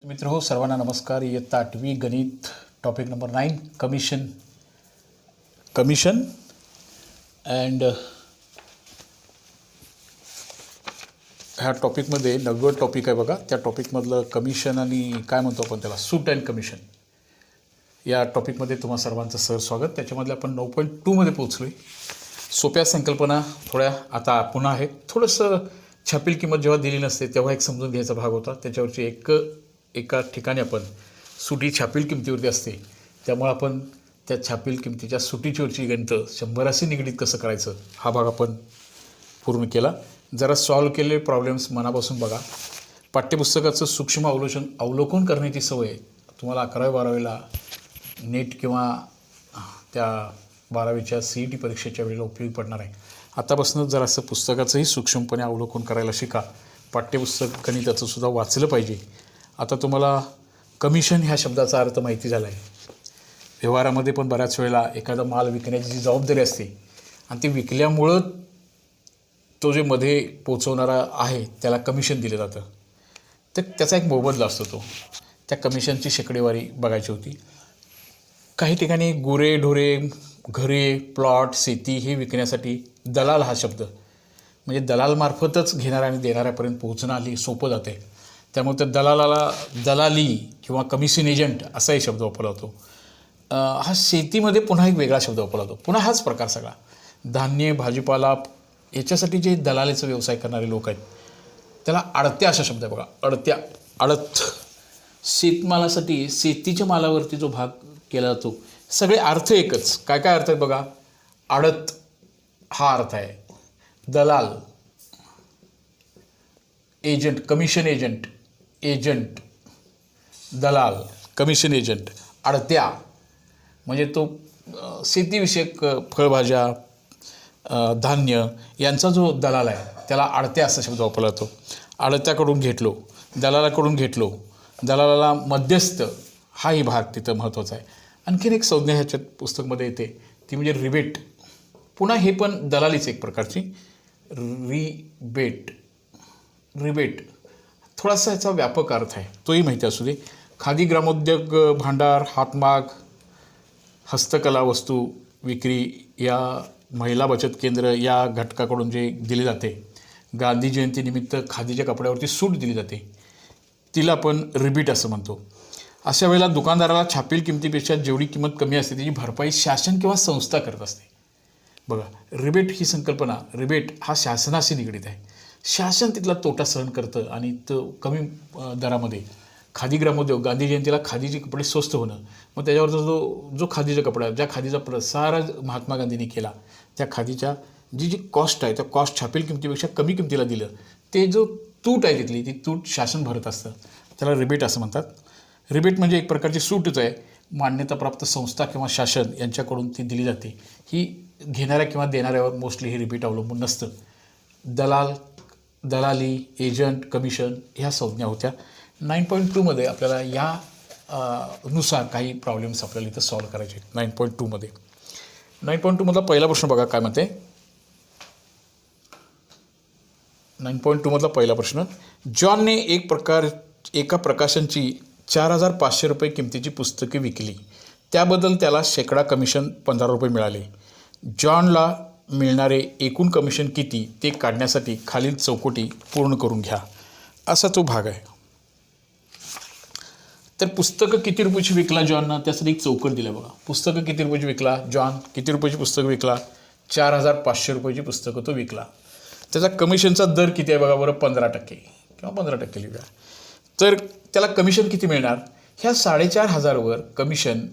मित्र हो, सर्वांना नमस्कार. इयत्ता 8वी गणित टॉपिक नंबर 9 कमिशन अँड ह्या टॉपिकमध्ये 90 टॉपिक आहे बघा. त्या टॉपिकमधलं कमिशन आणि काय म्हणतो आपण त्याला सूट अँड कमिशन या टॉपिकमध्ये तुम्हा सर्वांचं स्वागत. त्याच्यामधले आपण 9.2 मध्ये पोहोचलो आहे. सोप्या संकल्पना थोड्या आता पुन्हा आहेत. थोडंसं छापील किंमत जेव्हा दिली नसते तेव्हा एक समजून घ्यायचा भाग होता. त्याच्यावरची एका ठिकाणी आपण सुटी छापील किमतीवरती असते, त्यामुळे आपण त्या छापील किमतीच्या सुटीच्यावरची गणित 100 निगडीत कसं करायचं हा भाग आपण पूर्ण केला. जरा सॉल्व केलेले प्रॉब्लेम्स मनापासून बघा. पाठ्यपुस्तकाचं सूक्ष्म अवलोकन करण्याची सवय तुम्हाला 11वी-12वीला नेट किंवा त्या 12वीच्या CET परीक्षेच्या वेळेला उपयोगी पडणार आहे. आतापासूनच जरासं पुस्तकाचंही सूक्ष्मपणे अवलोकन करायला शिका. पाठ्यपुस्तक गणिताचं सुद्धा वाचलं पाहिजे. आता तुम्हाला कमिशन ह्या शब्दाचा अर्थ माहिती झाला आहे. व्यवहारामध्ये पण बऱ्याच वेळेला एखादा माल विकण्याची जी जबाबदारी असते आणि ती विकल्यामुळं तो जे मध्ये पोचवणारा आहे त्याला कमिशन दिलं जातं, तर त्याचा एक मोबदला असतो. त्या कमिशनची शेकडेवारी बघायची होती. काही ठिकाणी गुरे ढोरे घरे प्लॉट शेती हे विकण्यासाठी दलाल हा शब्द म्हणजे दलालमार्फतच घेणाऱ्या आणि देणाऱ्यापर्यंत पोहोचणं आली सोपं जाते. त्यामुळे त्या दलालाला दलाली किंवा कमिशन एजंट असाही शब्द वापरला जातो. हा शेतीमध्ये पुन्हा एक वेगळा शब्द वापरला जातो. पुन्हा हाच प्रकार सगळा धान्य भाजीपाला याच्यासाठी जे दलालीचा व्यवसाय करणारे लोक आहेत त्याला आडत्या असा शब्द आहे बघा. आडत शेतमालासाठी शेतीच्या मालावरती जो भाग केला जातो. सगळे अर्थ एकच. काय काय अर्थ आहेत बघा. आडत हा अर्थ आहे. दलाल एजंट कमिशन एजंट दलाल कमिशन एजंट. आडत्या म्हणजे तो शेतीविषयक फळभाज्या धान्य यांचा जो दलाल आहे त्याला आडत्या असा शब्द वापरला जातो. आडत्याकडून घेतलो दलालाकडून घेतलो दलालाला मध्यस्थ हाही भाग तिथं महत्त्वाचा आहे. आणखीन एक संज्ञा ह्याच्यात पुस्तकमध्ये येते ती म्हणजे रिबेट. पुन्हा हे पण दलालीच एक प्रकारची रिबेट थोडासा याचा व्यापक अर्थ आहे, तोही माहिती असू दे. खादी ग्रामोद्योग भांडार हातमाग हस्तकला वस्तू विक्री या महिला बचत केंद्र या घटकाकडून जे दिले जाते. गांधी जयंतीनिमित्त खादीच्या कपड्यावरती सूट दिली जाते, तिला आपण रिबीट असं म्हणतो. अशा वेळेला दुकानदाराला छापील किमतीपेक्षा जेवढी किंमत कमी असते त्याची भरपाई शासन किंवा संस्था करत असते. बघा, रिबेट ही संकल्पना रिबेट हा शासनाशी निगडीत आहे. शासन तिथला तोटा सहन करतं आणि तो कमी दरामध्ये खादी ग्रामोद्योग गांधी जयंतीला खादीचे कपडे स्वस्त होणं, मग त्याच्यावरचा जो खादीचा कपडा ज्या खादीचा प्रसार महात्मा गांधींनी केला त्या खादीच्या जी कॉस्ट आहे त्या कॉस्ट छापील किमतीपेक्षा कमी किमतीला दिलं, ते जो तूट आहे तिथली ती तूट शासन भरत असतं. त्याला रिबेट असं म्हणतात. रिबेट म्हणजे एक प्रकारची सूटच आहे. मान्यताप्राप्त संस्था किंवा शासन यांच्याकडून ती दिली जाते. ही घेणाऱ्या किंवा देणाऱ्यावर मोस्टली हे रिबेट अवलंबून नसतं. दलाली एजंट कमिशन ह्या संज्ञा होत्या. 9.2 मध्ये आपल्याला या नुसार काही प्रॉब्लेम्स आपल्याला इथं सॉल्व करायचे. 9.2 मध्ये 9.2 मधला पहिला प्रश्न बघा काय म्हणते. 9.2 मधला पहिला प्रश्न. जॉनने एका प्रकाशनची 4,500 रुपये किमतीची पुस्तके विकली. त्याबद्दल त्याला शेकडा कमिशन 15 रुपये मिळाले. जॉनला मिळणारे एकूण कमिशन किती ते काढण्यासाठी खालील चौकटी पूर्ण करून घ्या असा तो भाग आहे. तर पुस्तकं किती रुपयाची विकला जॉननं त्यासाठी एक चौकट दिलं बघा. पुस्तकं किती रुपयाची विकला जॉन, किती रुपयाची पुस्तकं विकला, 4,500 रुपयाची पुस्तकं तो विकला. त्याचा कमिशनचा दर किती आहे बघा बरं, 15% किंवा 15% लिहूया. तर त्याला कमिशन किती मिळणार. ह्या 4,500वर कमिशन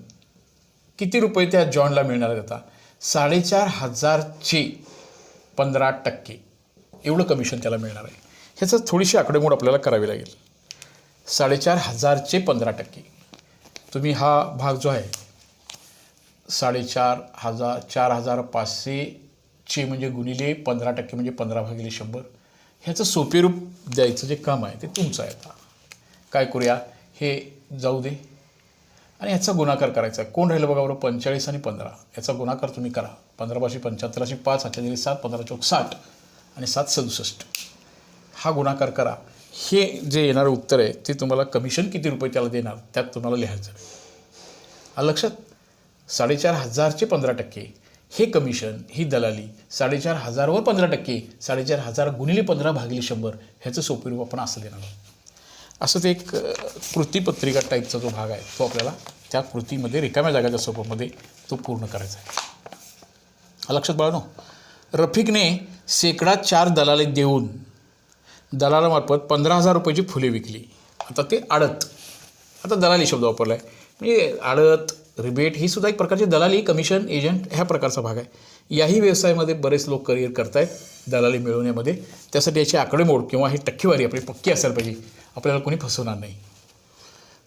किती रुपये त्या जॉनला मिळणार आहे. आता 4,500चे 15% एवढं कमिशन त्याला मिळणार आहे. ह्याचं थोडीशी आकडेमोड आपल्याला करावी लागेल. 4,500चे 15% तुम्ही हा भाग जो आहे 4,500चे म्हणजे गुणिले 15% म्हणजे 15/100. ह्याचं सोपे रूप द्यायचं जे काम आहे ते तुमचं आहे. आता काय करूया, हे जाऊ दे आणि याचा गुणाकार करायचा आहे. कोण राहिलं बघा बरं, 45 आणि 15 याचा गुणाकार तुम्ही करा. 15×75 5 8 7 15 चौक 60 आणि 7 67 हा गुणाकार करा. हे जे येणारं उत्तर आहे ते तुम्हाला कमिशन किती रुपये त्याला देणार त्यात तुम्हाला लिहायचं आहे. आलं लक्षात? 4,500चे 15% हे कमिशन, ही दलाली. 4,500वर 15%, 4,500 गुणिले 15 भागिले 100 ह्याचं सोपं रूप आपण असं देणार आहोत. असं ते एक कृतीपत्रिका टाईपचा जो भाग आहे तो आपल्याला त्या कृतीमध्ये रिकाम्या जागाच्या स्वरूपामध्ये तो पूर्ण करायचा आहे. लक्षात बाळांनो, रफिकने शेकडा 4 दलाली देऊन दलालामार्फत 15,000 रुपयाची फुले विकली. आता ते आडत, आता दलाली शब्द वापरला आहे म्हणजे आडत, रिबेट ही सुद्धा एक प्रकारची दलाली, कमिशन, एजंट ह्या प्रकारचा भाग आहे. याही व्यवसायामध्ये बरेच लोक करिअर करत आहेत दलाली मिळवण्यामध्ये. त्यासाठी याची आकडेमोड किंवा ही टक्केवारी आपली पक्की असायला पाहिजे, आपल्याला कोणी फसवणार नाही.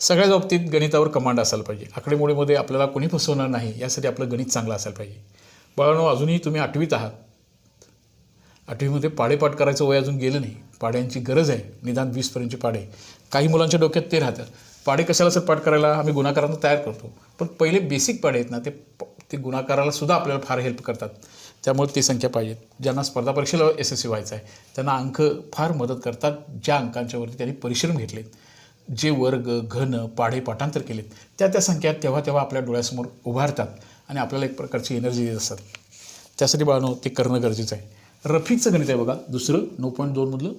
सगळ्या बाबतीत गणितावर कमांड असायला पाहिजे, आकडेमोडीमध्ये आपल्याला कोणी फसवणार नाही यासाठी आपलं गणित चांगलं असायला पाहिजे. बाळांनो, अजूनही तुम्ही 8वीत आहात. 8वीमध्ये पाडेपाठ करायचं वय अजून गेलं नाही. पाड्यांची गरज आहे, निदान 20पर्यंतचे पाडे. काही मुलांच्या डोक्यात ते राहतं, पाडे कशाला सर पाठ करायला, आम्ही गुणाकारांना तयार करतो. पण पहिले बेसिक पाडे आहेत ना ते गुणाकाराला सुद्धा आपल्याला फार हेल्प करतात. त्यामुळे ते संख्या पाहिजेत. ज्यांना स्पर्धा परीक्षेला यशस्वी व्हायचं आहे त्यांना अंक फार मदत करतात, ज्या अंकांच्यावरती त्यांनी परिश्रम घेतलेत, जे वर्ग, घन, पाढे पाठांतर केलेत, त्या संख्या तेव्हा आपल्या डोळ्यासमोर उभारतात आणि आपल्याला एक प्रकारची एनर्जी देत असतात. त्यासाठी बाळांनो ते करणं गरजेचं आहे. रफिकचं गणित आहे बघा दुसरं 9.2 मधलं.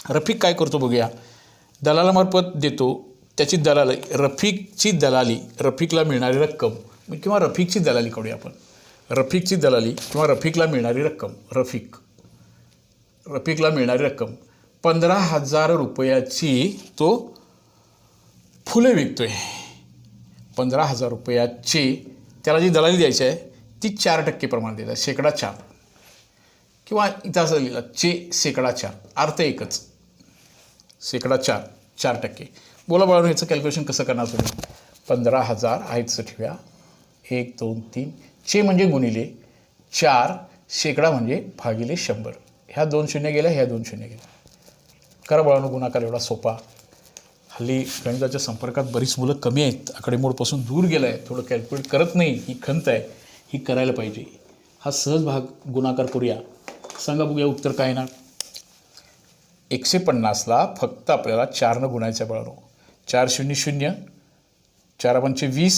रफिक काय करतो बघूया. दलालामार्फत देतो त्याची दलाली, रफिकची दलाली, रफिकला मिळणारी रक्कम किंवा रफिकची दलाली काढूया आपण. रफिकची दलाली किंवा रफिकला मिळणारी रक्कम, रफिकला मिळणारी रक्कम 15,000 रुपयाची तो फुले विकतोय. 15,000 रुपयाची त्याला जी दलाली द्यायची आहे ती 4% प्रमाण देत आहे, शेकडा 4 किंवा इथं असं लिहिलं चे शेकडा 4, अर्थ एकच, शेकडा 4%. बोला बाळांनो ह्याचं कॅल्क्युलेशन कसं करणार तुम्ही. 15,000 आहेतच ठेवूया, 1 2 3 चे म्हणजे गुणिले 4, शेकडा म्हणजे भागिले 100. ह्या 2 शून्य गेल्या, ह्या 2 शून्य गेल्या. करा बाळांनो गुणाकार एवढा सोपा. हल्ली गणिताच्या संपर्कात बरीच मुलं कमी आहेत, आकडेमोडपासून दूर गेलं आहे, थोडं कॅल्क्युलेट करत नाही. ही खंत आहे, ही करायला पाहिजे. हा सहज भाग गुणाकार करूया. सांगा बघूया उत्तर काय येणार. 150ला फक्त आपल्याला 4 गुणायचं आहे बाळांनो. 4 0 0, 4 पंचे 20,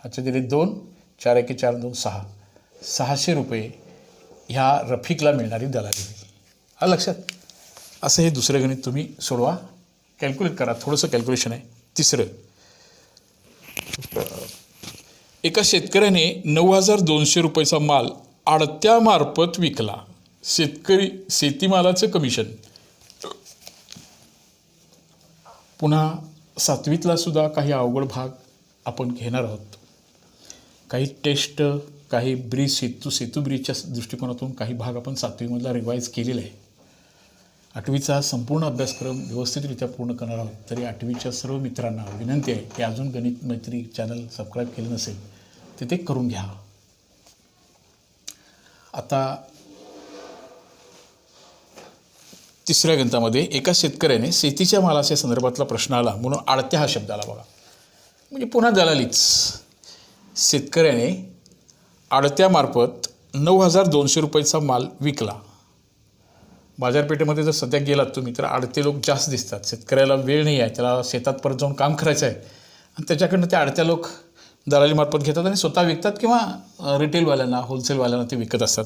ह्याचे दिले 2, 4 1 4 2 6, 600 रुपये ह्या रफिकला मिळणारी दलाली. हा लक्षात. असं हे दुसरं गणित तुम्ही सोडवा, कॅल्क्युलेट करा, थोडंसं कॅल्क्युलेशन आहे. तिसरं, एका शेतकऱ्याने 9,200 रुपयाचा माल आडत्यामार्फत विकला. शेतीमालाचं कमिशन. पुन्हा 7वीतला सुद्धा काही अवघड भाग आपण घेणार आहोत. काही टेस्ट, काही ब्रिज, सेतू ब्रिजच्या दृष्टिकोनातून काही भाग आपण 7वीमधला रिवाईज केलेला आहे. 8वीचा संपूर्ण अभ्यासक्रम व्यवस्थितरित्या पूर्ण करणार आहोत. तरी 8वीच्या सर्व मित्रांना विनंती आहे की अजून गणित मैत्री चॅनल सबस्क्राईब केलं नसेल तर ते करून घ्या. आता तिसऱ्या गणितामध्ये एका शेतकऱ्याने शेतीच्या मालाच्या संदर्भातला प्रश्न आला म्हणून आडत्या हा शब्द आला बघा, म्हणजे पुन्हा दलालीच. शेतकऱ्याने आडत्यामार्फत 9,200 रुपयाचा माल विकला. बाजारपेठेमध्ये जर सध्या गेलात तुम्ही तर आडते लोक जास्त दिसतात. शेतकऱ्याला वेळ नाही आहे, त्याला शेतात परत जाऊन काम करायचं आहे आणि त्याच्याकडनं ते आडत्या लोक दलालीमार्फत घेतात आणि स्वतः विकतात किंवा रिटेलवाल्यांना, होलसेलवाल्यांना ते विकत असतात.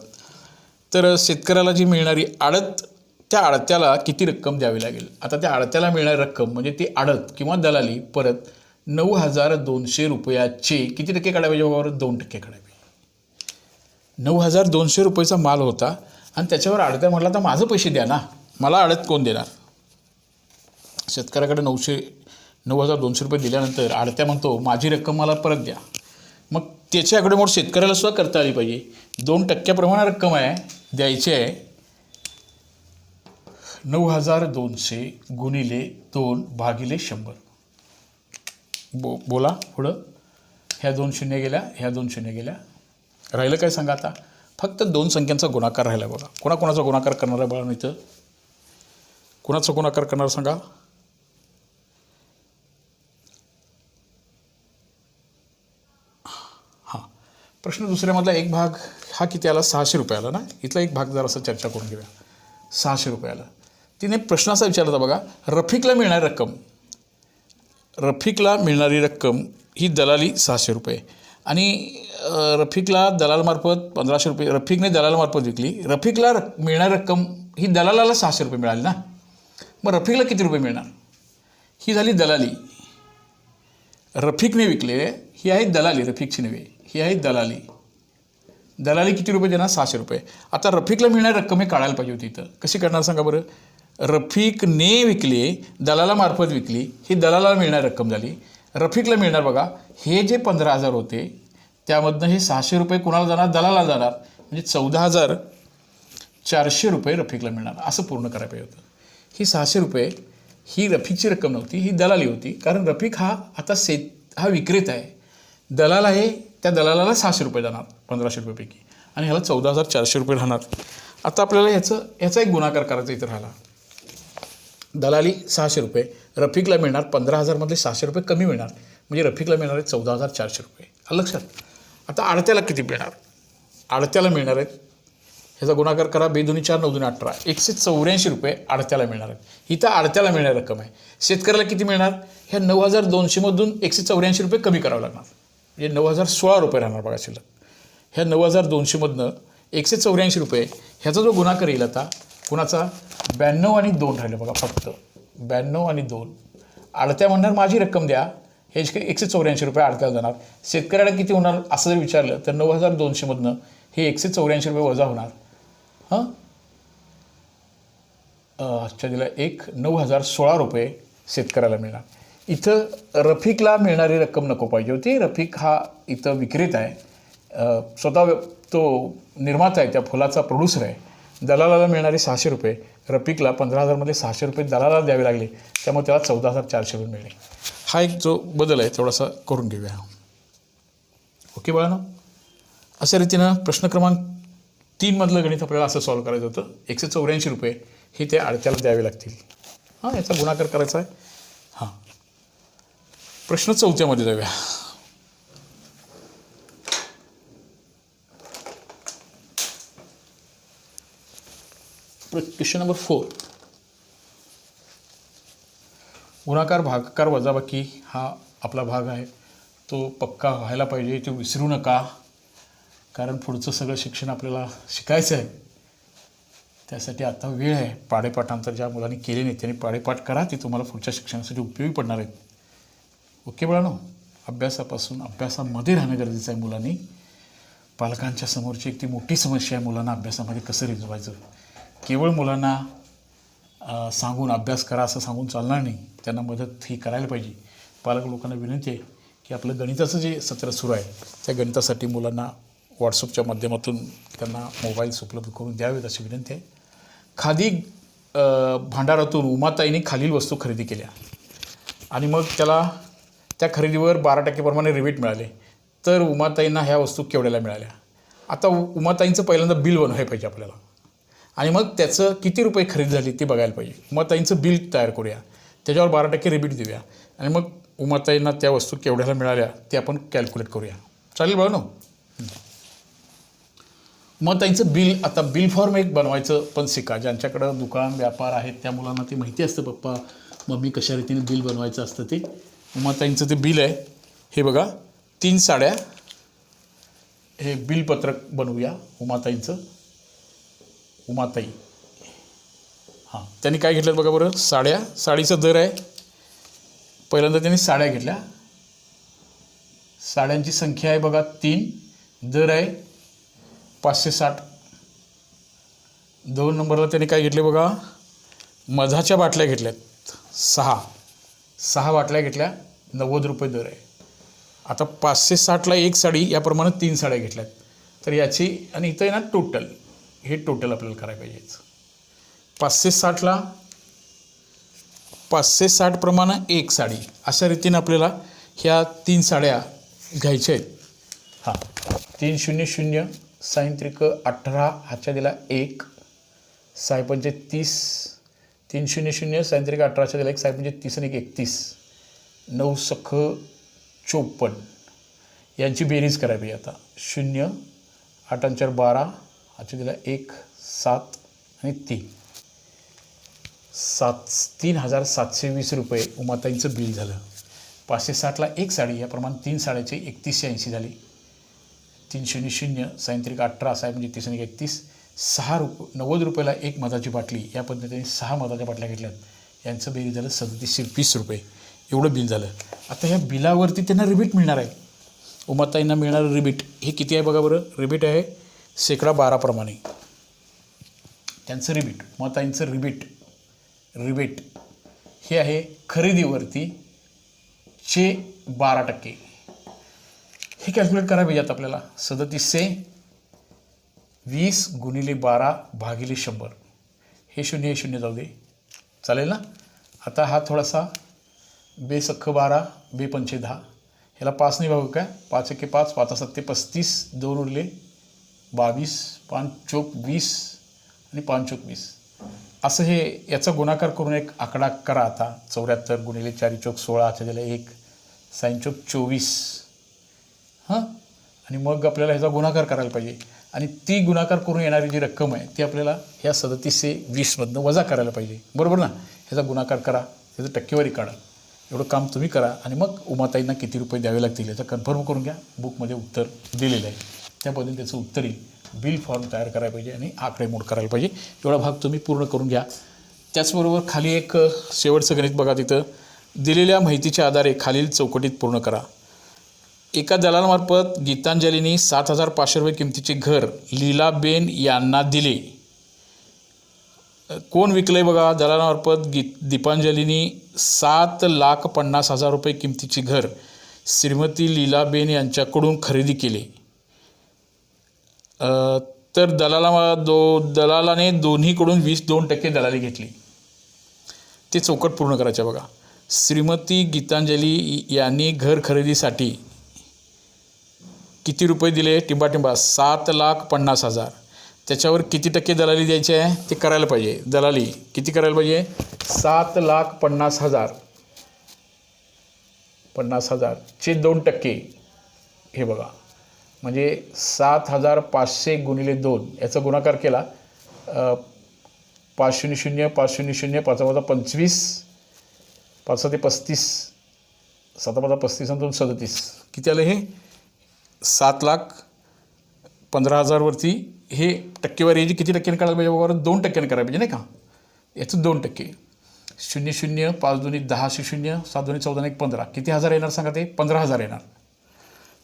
तर शेतकऱ्याला जी मिळणारी आडत, त्या आडत्याला किती रक्कम द्यावी लागेल. आता त्या आडत्याला मिळणारी रक्कम म्हणजे ती आडत किंवा दलाली परत 9,200 रुपयाचे किती टक्के काढावे, जवळ 2% काढावे. 9,200 रुपयाचा माल होता आणि त्याच्यावर आडत्या म्हटला तर माझं पैसे द्या ना, मला आडत कोण देणार. शेतकऱ्याकडे 9,200 रुपये दिल्यानंतर आडत्या म्हणतो माझी रक्कम मला परत द्या. मग त्याची आकडेमोड शेतकऱ्याला सुद्धा करता आली पाहिजे. 2% प्रमाणे रक्कम आहे द्यायची आहे. 9,200 गुणिले 2 भागिले 100. बोला पुढं. ह्या 2 शून्य गेल्या, ह्या 2 शून्य गेल्या, राहिलं काय सांगा. आता फक्त 2 संख्यांचा गुणाकार राहिला बघा. कोणाकोणाचा गुणाकार करणार आहे बाळा इथं. कोणाचा गुणाकार करणार सांगा. हां, प्रश्न दुसऱ्यामधला एक भाग हा किती आला, 600 रुपये आला ना. इथला एक भाग जरा असं चर्चा करून घेऊया. 600 आलं. तिने प्रश्न असा विचारला होता बघा, रफिकला मिळणारी रक्कम ही दलाली 600 आणि रफिकला दलालमार्फत 1500 रफिकने दलालमार्फत विकली. रफिकला मिळणारी रक्कम ही दलालाला 600 मिळाली ना. मग रफिकला किती रुपये मिळणार? ही झाली दलाली. रफिकने विकले, ही आहे दलाली, रफिकची नव्हे, ही आहे दलाली. दलाली किती रुपये देणार? 600. आता रफिकला मिळणारी रक्कम हे काढायला पाहिजे होती. इथं कशी करणार सांगा बरं. रफिकने विकले, दलालामार्फत विकली, ही दलाला मिळणारी रक्कम झाली. रफिकला मिळणार बघा, हे जे 15,000 होते त्यामधनं हे 600 कुणाला जाणार? दलाला जाणार. म्हणजे 14,400 रफिकला मिळणार. असं पूर्ण करायला पाहिजे होतं. ही 600 ही रफिकची रक्कम नव्हती, ही दलाली होती. कारण रफिक हा आता हा विक्रेता आहे. दलाल आहे, त्या दलालाला 600 जाणार 1500 आणि ह्याला 14,400 राहणार. आता आपल्याला ह्याचा एक गुणाकार करायचा इथं राहिला. दलाली 600, रफिकला मिळणार 15,000मधले 600 कमी मिळणार, म्हणजे रफिकला मिळणार आहे 14,400. आलं लक्षात. आता आडत्याला किती मिळणार? आडत्याला मिळणार आहेत, ह्याचा गुणाकार करा, 2 दूनी 4 9 दूनी 18, 184 आडत्याला मिळणार आहेत. इथं आडत्याला मिळणारी रक्कम आहे. शेतकऱ्याला किती मिळणार? ह्या 9,200मधून 184 कमी करावं लागणार, म्हणजे 9,016 राहणार बघा शिल्लक. ह्या 9,200मधनं 184 ह्याचा जो गुणाकार येईल आता कुणाचा? 92 आणि 2 राहिले बघा, फक्त 92 आणि 2. आडत्या म्हणणार माझी रक्कम द्या, हे 184 आडत्याला जाणार. शेतकऱ्याला किती होणार असं जर विचारलं तर 9,200मधनं हे 184 वजा होणार. आजच्या दिला 9,016 शेतकऱ्याला मिळणार. इथं रफिकला मिळणारी रक्कम नको पाहिजे होती. रफिक हा इथं विक्रेता आहे, स्वतः तो निर्माता आहे, त्या फुलाचा प्रोड्युसर आहे. दलालाला मिळणारे 600, रफिकला 15,000मधले 600 दलालाला द्यावे लागले, त्यामुळे त्याला 14,400 मिळले. हा एक जो बदल आहे थोडासा करून घेऊया. ओके बाळांनो, अशा रीतीनं प्रश्न क्रमांक 3 मधलं गणित आपल्याला असं सॉल्व करायचं होतं. 184 हे ते आडत्याला द्यावे लागतील. याचा गुणाकार करायचा आहे. प्रश्न 4मध्ये जाऊया. Question number 4. गुणाकार भागाकार वजाबाकी हा आपला भाग आहे, तो पक्का व्हायला पाहिजे, तो विसरू नका. कारण पुढचं सगळं शिक्षण आपल्याला शिकायचं आहे. त्यासाठी आता वेळ आहे. पाढेपाठांतर ज्या मुलांनी केले नाही त्यांनी पाढेपाठ करा, ते तुम्हाला पुढच्या शिक्षणासाठी उपयोगी पडणार आहेत. ओके बाळांनो, अभ्यासामध्ये राहणं गरजेचं आहे मुलांनी. पालकांच्या समोरची एक ती मोठी समस्या आहे, मुलांना अभ्यासामध्ये कसं रिझवायचं. केवळ मुलांना सांगून अभ्यास करा असं सांगून चालणार नाही, त्यांना मदत ही करायला पाहिजे. पालक लोकांना विनंती आहे की आपलं गणिताचं जे सत्र सुरू आहे त्या गणितासाठी मुलांना व्हॉट्सअपच्या माध्यमातून त्यांना मोबाईल्स उपलब्ध करून द्यावेत अशी विनंती आहे. खादी भांडारातून उमाताईंनी खालील वस्तू खरेदी केल्या आणि मग त्याला त्या खरेदीवर 12% प्रमाणे रिबेट मिळाले, तर उमाताईंना ह्या वस्तू केवढ्याला मिळाल्या? आता उमाताईंचं पहिल्यांदा बिल बनवायला पाहिजे आपल्याला आणि मग त्याचं किती रुपये खरेदी झाली ते बघायला पाहिजे. उमाताईंचं बिल तयार करूया, त्याच्यावर 12% रिबेट देऊया आणि मग उमाताईंना त्या वस्तू केवढ्याला मिळाल्या ते आपण कॅल्क्युलेट करूया. चालेल बघा ना. उमाताईंचं बिल, आता बिल फॉर्म एक बनवायचं पण शिका. ज्यांच्याकडं दुकान व्यापार आहेत त्या मुलांना ते माहिती असतं, पप्पा मम्मी कशा रीतीने बिल बनवायचं असतं ते. उमाताईंचं ते बिल आहे, हे बघा 3 साड्या, हे बिलपत्रक बनवूया उमाताईंचं. उमाताई त्यांनी काय घेतलं बघा बरं, साड्या. साडीचा दर आहे, पहिल्यांदा त्यांनी साड्या घेतल्या, साड्यांची संख्या आहे बघा 3, दर आहे 560. 2 नंबरला त्यांनी काय घेतले बघा, मधाच्या बाटल्या घेतल्यात 6 बाटल्या घेतल्या, 90 रुपये दर आहे. आता 560ला 1 साडी, याप्रमाणे 3 साड्या घेतल्यात, तर याची आणि इथं आहे ना टोटल, हे टोटल आपल्याला करायला पाहिजे. 560 प्रमाणे 1 साडी, अशा रीतीने आपल्याला ह्या 3 साड्या घ्यायच्या आहेत. 3 0 0 साईन त्रिक 18, हातच्या दिला 1, साय पंचे 30, 3 0 0 साईन त्रिक 18च्या दिला 1, साय पंचे 30 आणि 31, 9 सख 54 यांची बेरीज करावी. आता 0, 8 4 12, हातच्या दिला 1, 7 आणि 3, 3,720 रुपये उमाताईंचं बिल झालं. 560ला एक साडी, याप्रमाणे 3 साड्याचे 3180 झाली. 300 सायंत्रिक 18 असा आहे, म्हणजे 331. 90 रुपयाला एक मधाची बाटली, या पद्धतीने 6 मधाच्या बाटल्या घेतल्यात. यांचं बिल झालं 3720 रुपये. एवढं बिल झालं. आता ह्या बिलावरती त्यांना रिबीट मिळणार आहे. उमाताईंना मिळणारं रिबीट हे किती आहे बघा बरं. रिबीट आहे 12% प्रमाणे. त्यांचं रिबीट, उमाताईंचं रिबीट हे आहे खरेदीवरती 12%. हे कॅल्क्युलेट करायला पाहिजे आता आपल्याला. 3720 गुणिले 12 भागिले 100. हे शून्य जाऊ दे, चालेल ना. आता हा थोडासा बेस अख्ख 12, बे पंचे 10, ह्याला 5 नाही भाऊ काय. 5 एके 5, 5 7 35, 2 उरले 22, 5 चोक 20 आणि 5 चोक 20. असं हे याचा गुणाकार करून एक आकडा करा आता. 74 गुणिले 4 चोक 16, अच्छा झालं 1, 6 चोक 24. हां, आणि मग आपल्याला ह्याचा गुणाकार करायला पाहिजे. आणि ती गुणाकार करून येणारी जी रक्कम आहे ती आपल्याला ह्या 3720मधनं वजा करायला पाहिजे, बरोबर ना. ह्याचा गुणाकार करा, ह्याचं टक्केवारी काढा. एवढं काम तुम्ही करा आणि मग उमाताईंना किती रुपये द्यावे लागतील याचं कन्फर्म करून घ्या. बुकमध्ये उत्तर दिलेलं आहे, त्या पद्धतीने त्याचं उत्तर येईल. बिल फॉर्म तयार करायला पाहिजे आणि आकडेमोड करायला पाहिजे. एवढा भाग तुम्ही पूर्ण करून घ्या. त्याचबरोबर खाली एक शेवटचं गणित बघा. तिथं दिलेल्या माहितीच्या आधारे खालील चौकटीत पूर्ण करा. एका दलालामार्फत गीतांजलींनी 7,500 रुपये किमतीचे घर लीलाबेन यांना दिले. कोण विकलंय बघा. दलालामार्फत दीपांजलींनी 7,50,000 रुपये किमतीचे घर श्रीमती लीलाबेन यांच्याकडून खरेदी केले. तर दलालाने दोन्हीकडून 22% दलाली घेतली. ते चौकट पूर्ण करायचं बघा. श्रीमती गीतांजली यांनी घर खरेदीसाठी किती रुपये दिले. टिंबाटिंबा 7,50,000. त्याच्यावर किती टक्के दलाली द्यायची आहे ते करायला पाहिजे. दलाली किती करायला पाहिजे. 7,50,000 चे 2%. हे बघा, म्हणजे 7,500 गुणिले 2 याचा गुणाकार केला. 500 500 5 25 5 ते 35 7 35 आणि 2 37. किती आलं हे. 7,15,000 वरती हे टक्केवारी याची किती टक्क्याने काढायला पाहिजे बरोबर. 2% करायला पाहिजे नाही का. याचं 2%. 00 5 2 10 0 7 2 14 1 15. किती हजार येणार सांगा ते. 15,000 येणार.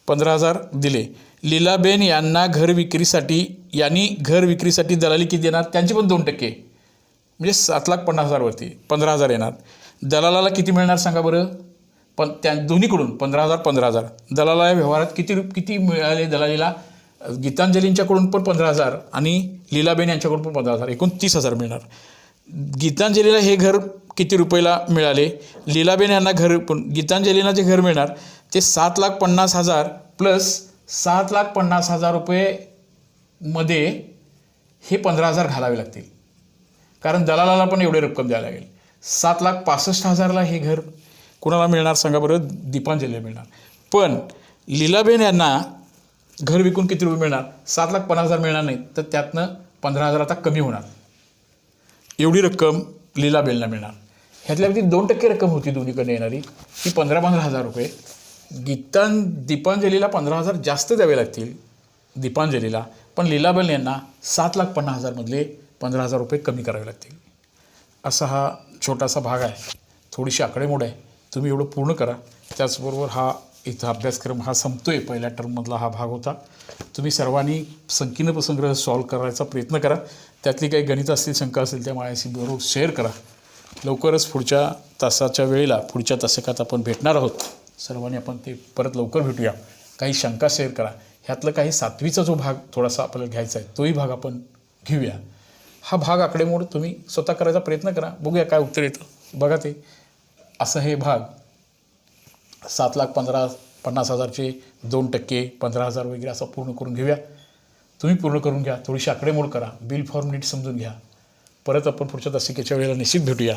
15,000 दिले. लीलाबेन यांना घर विक्रीसाठी दलाली किती देणार. त्यांची पण 2%, म्हणजे 7,50,000 वरती 15,000 येणार. दलालाला किती मिळणार सांगा बरं. पण त्या दोन्हीकडून 15,000. दलाला या व्यवहारात किती मिळाले दलालीला. गीतांजलींच्याकडून पण 15,000 आणि लीलाबेन यांच्याकडून पण 15,000, एकूण 30,000 मिळणार. गीतांजलीला हे घर किती रुपयाला मिळाले. लीलाबेन यांना गीतांजलीला जे घर मिळणार ते 7,50,000 प्लस 7,50,000 रुपये मध्ये हे 15,000 घालावे लागतील, कारण दलालाला पण एवढी रक्कम द्यावी लागेल. 7,65,000ला हे घर कुणाला मिळणार सांगा बरं. दीपांजलीला मिळणार. पण लीलाबेन यांना घर विकून किती रुपये मिळणार. 7,50,000 मिळणार नाही, तर त्यातनं 15,000 आता कमी होणार. एवढी रक्कम लीलाबेनला मिळणार. ह्यातल्यापैकी 2% रक्कम होती दोन्हीकडे येणारी, ती 15,000 रुपये. दीपांजलीला 15,000 जास्त द्यावे लागतील दीपांजलीला, पण लीलाबेन यांना 7,50,000मधले 15,000 रुपये कमी करावे लागतील. असा हा छोटासा भाग आहे, थोडीशी आकडेमोड आहे. तुम्ही एवढं पूर्ण करा. त्याचबरोबर हा इथं अभ्यासक्रम हा संपतोय. पहिल्या टर्ममधला हा भाग होता. तुम्ही सर्वांनी संकीर्ण प्रसंग्रह सॉल्व करायचा प्रयत्न करा. त्यातली काही गणित असतील, शंका असेल, त्या माझ्याशी बरोबर शेअर करा. लवकरच पुढच्या तासाच्या वेळेला पुढच्या तासिकात आपण भेटणार आहोत. सर्वांनी आपण ते परत लवकर भेटूया. काही शंका शेअर करा. ह्यातलं काही 7वीचा जो भाग थोडासा आपल्याला घ्यायचा आहे तोही भाग आपण घेऊया. हा भाग आकडेमोड तुम्ही स्वतः करायचा प्रयत्न करा. बघूया काय उत्तर येतं. बघा ते असं हे भाग 7,50,000चे 2%, 15,000 वगैरे असं पूर्ण करून घेऊया. तुम्ही पूर्ण करून घ्या. थोडीशी आकडेमोड करा. बिल फॉर्म नीट समजून घ्या. परत आपण पुढच्या तासिकेच्या वेळेला निश्चित भेटूया.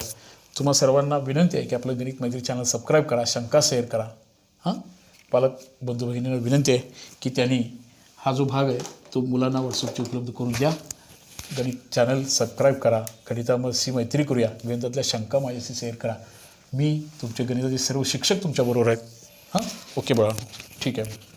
तुम्हा सर्वांना विनंती आहे की आपलं गणित मैत्री चॅनल सबस्क्राईब करा, शंका शेअर करा. हां, पालक बंधू भगिनींना विनंती आहे की त्यांनी हा जो भाग आहे तो मुलांना व्हॉट्सअपची उपलब्ध करून द्या. गणित चॅनल सबस्क्राईब करा. गणितामध्ये मैत्री करूया. गणितातल्या शंका माझ्याशी शेअर करा. मी तुमचे गणिताचे सर्व शिक्षक तुमच्याबरोबर आहेत. हां, ओके बाळा, ठीक आहे.